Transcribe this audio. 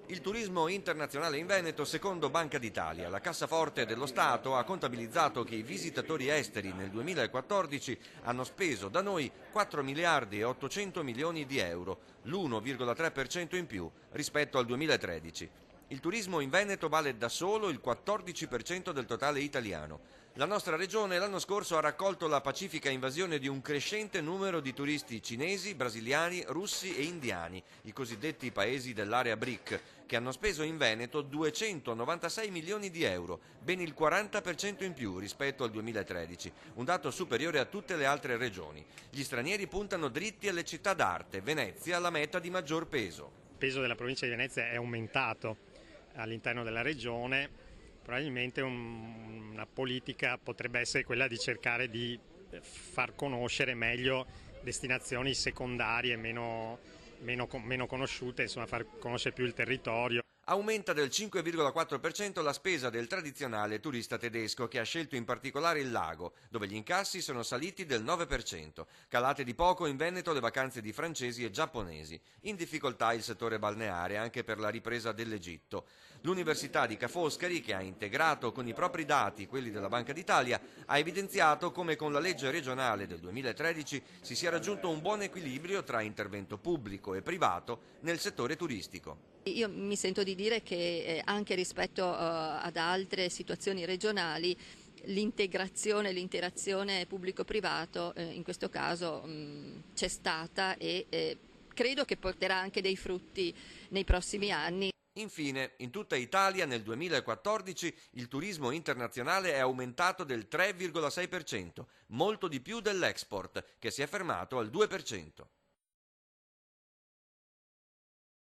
Il turismo internazionale in Veneto secondo Banca d'Italia. La cassaforte dello Stato ha contabilizzato che i visitatori esteri nel 2014 hanno speso da noi 4 miliardi e 800 milioni di euro, l'1,3% in più rispetto al 2013. Il turismo in Veneto vale da solo il 14% del totale italiano. La nostra regione l'anno scorso ha raccolto la pacifica invasione di un crescente numero di turisti cinesi, brasiliani, russi e indiani, i cosiddetti paesi dell'area BRIC, che hanno speso in Veneto 296 milioni di euro, ben il 40% in più rispetto al 2013, un dato superiore a tutte le altre regioni. Gli stranieri puntano dritti alle città d'arte, Venezia la meta di maggior peso. Il peso della provincia di Venezia è aumentato all'interno della regione. Probabilmente una politica potrebbe essere quella di cercare di far conoscere meglio destinazioni secondarie meno conosciute, insomma far conoscere più il territorio. Aumenta del 5,4% la spesa del tradizionale turista tedesco che ha scelto in particolare il lago, dove gli incassi sono saliti del 9%. Calate di poco in Veneto le vacanze di francesi e giapponesi. In difficoltà il settore balneare anche per la ripresa dell'Egitto. L'Università di Ca' Foscari, che ha integrato con i propri dati quelli della Banca d'Italia, ha evidenziato come con la legge regionale del 2013 si sia raggiunto un buon equilibrio tra intervento pubblico e privato nel settore turistico. Io mi sento di dire che anche rispetto ad altre situazioni regionali l'integrazione, l'interazione pubblico-privato in questo caso c'è stata e credo che porterà anche dei frutti nei prossimi anni. Infine, in tutta Italia nel 2014 il turismo internazionale è aumentato del 3,6%, molto di più dell'export, che si è fermato al 2%.